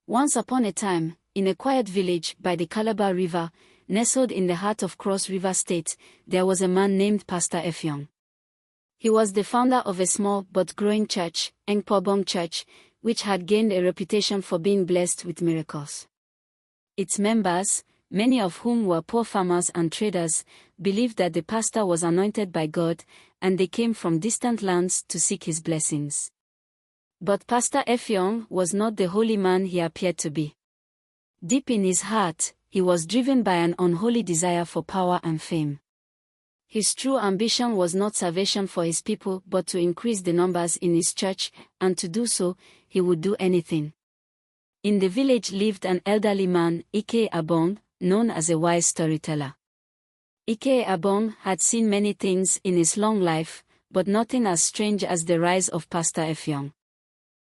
Once upon a time, in a quiet village by the Calabar River, nestled in the heart of Cross River State, there was a man named Pastor Effiong. He was the founder of a small but growing church, Engpobong Church, which had gained a reputation for being blessed with miracles. Its members, many of whom were poor farmers and traders, believed that the pastor was anointed by God, and they came from distant lands to seek his blessings. But Pastor Effiong was not the holy man he appeared to be. Deep in his heart, he was driven by an unholy desire for power and fame. His true ambition was not salvation for his people but to increase the numbers in his church, and to do so, he would do anything. In the village lived an elderly man, Ike Abong, known as a wise storyteller. Ike Abong had seen many things in his long life, but nothing as strange as the rise of Pastor Effiong.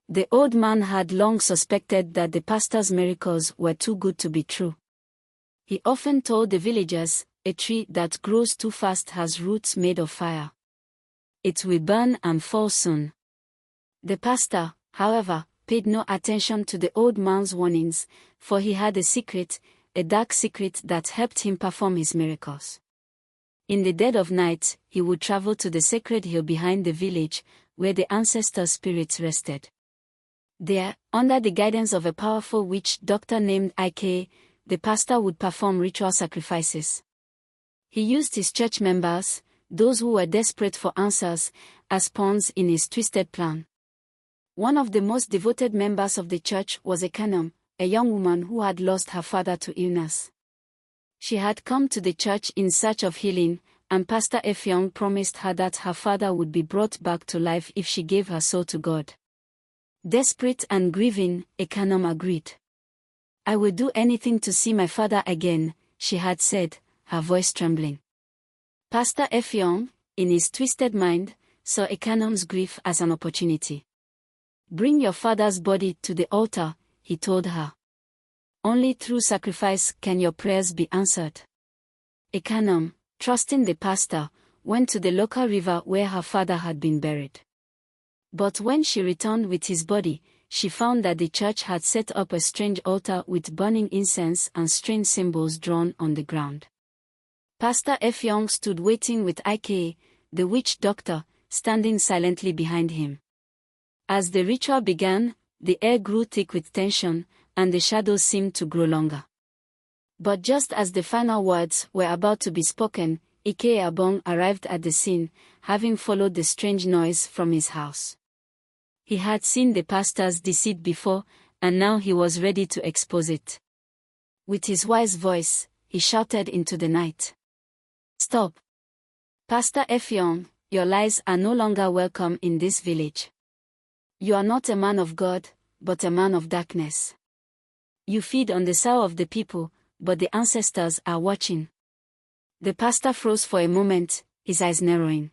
The old man had long suspected that the pastor's miracles were too good to be true. He often told the villagers, "A tree that grows too fast has roots made of fire. It will burn and fall soon." The pastor, however, paid no attention to the old man's warnings, for he had a dark secret that helped him perform his miracles. In the dead of night, he would travel to the sacred hill behind the village, where the ancestor spirits rested. There, under the guidance of a powerful witch doctor named Ike, the pastor would perform ritual sacrifices. He used his church members, those who were desperate for answers, as pawns in his twisted plan. One of the most devoted members of the church was a Ghanam, a young woman who had lost her father to illness. She had come to the church in search of healing, and Pastor Effiong promised her that her father would be brought back to life if she gave her soul to God. Desperate and grieving, Ghanam agreed. "I will do anything to see my father again," she had said, her voice trembling. Pastor Effiong, in his twisted mind, saw Ghanam's grief as an opportunity. "Bring your father's body to the altar," he told her. "Only through sacrifice can your prayers be answered." Ghanam, trusting the pastor, went to the local river where her father had been buried. But when she returned with his body, she found that the church had set up a strange altar with burning incense and strange symbols drawn on the ground. Pastor Effiong stood waiting with Ike, the witch doctor, standing silently behind him. As the ritual began, the air grew thick with tension, and the shadows seemed to grow longer. But just as the final words were about to be spoken, Ike Abong arrived at the scene, having followed the strange noise from his house. He had seen the pastor's deceit before, and now he was ready to expose it. With his wise voice, he shouted into the night, "Stop! Pastor Effiong, your lies are no longer welcome in this village. You are not a man of God, but a man of darkness. You feed on the soul of the people, but the ancestors are watching." The pastor froze for a moment, his eyes narrowing.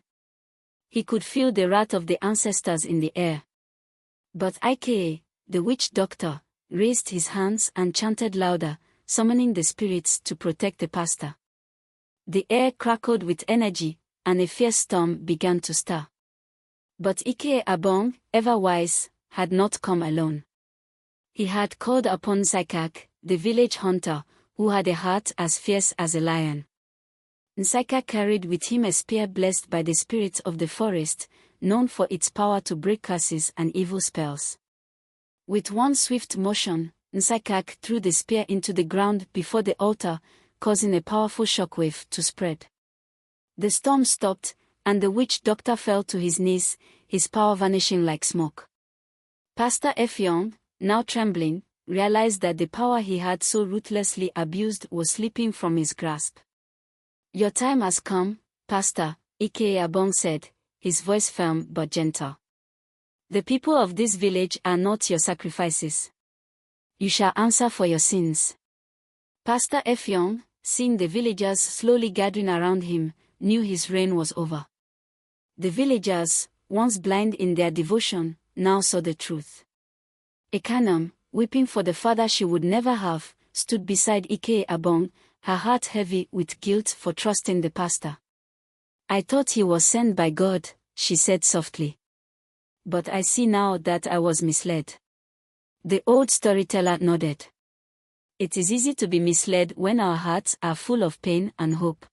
He could feel the wrath of the ancestors in the air. But Ike, the witch doctor, raised his hands and chanted louder, summoning the spirits to protect the pastor. The air crackled with energy, and a fierce storm began to stir. But Ike Abong, ever wise, had not come alone. He had called upon Nsaikak, the village hunter, who had a heart as fierce as a lion. Nsaikak carried with him a spear blessed by the spirits of the forest, known for its power to break curses and evil spells. With one swift motion, Nsaikak threw the spear into the ground before the altar, causing a powerful shockwave to spread. The storm stopped, and the witch doctor fell to his knees, his power vanishing like smoke. Pastor Effiong, now trembling, realized that the power he had so ruthlessly abused was slipping from his grasp. "Your time has come, Pastor," Ike Abong said, his voice firm but gentle. "The people of this village are not your sacrifices. You shall answer for your sins." Pastor Effiong, seeing the villagers slowly gathering around him, knew his reign was over. The villagers, once blind in their devotion, now saw the truth. Ghanam, weeping for the father she would never have, stood beside Ike Abong, her heart heavy with guilt for trusting the pastor. "I thought he was sent by God," she said softly. "But I see now that I was misled. The old storyteller nodded. It is easy to be misled when our hearts are full of pain and hope.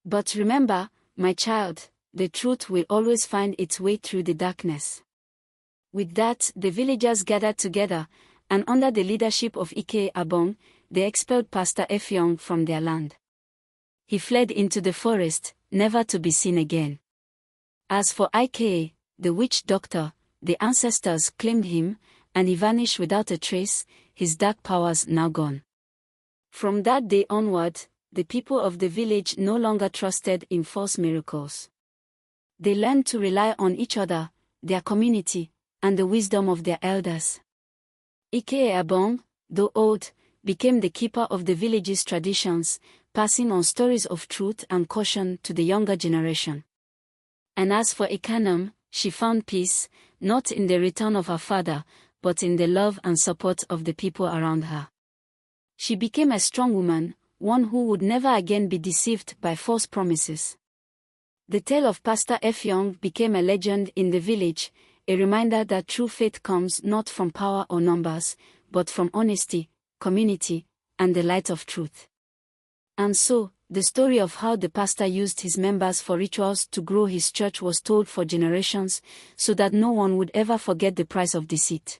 But remember, my child, the truth will always find its way through the darkness. With that, the villagers gathered together, and under the leadership of Ike Abong, they expelled Pastor Effiong from their land. He fled into the forest, never to be seen again. As for Ike, the witch doctor, the ancestors claimed him, and he vanished without a trace, his dark powers now gone. From that day onward, the people of the village no longer trusted in false miracles. They learned to rely on each other, their community, and the wisdom of their elders. Ike Abong, though old, became the keeper of the village's traditions, passing on stories of truth and caution to the younger generation. And as for Ikanam, she found peace, not in the return of her father, but in the love and support of the people around her. She became a strong woman, one who would never again be deceived by false promises. The tale of Pastor Effiong became a legend in the village, a reminder that true faith comes not from power or numbers, but from honesty, community, and the light of truth. And so, the story of how the pastor used his members for rituals to grow his church was told for generations, so that no one would ever forget the price of deceit.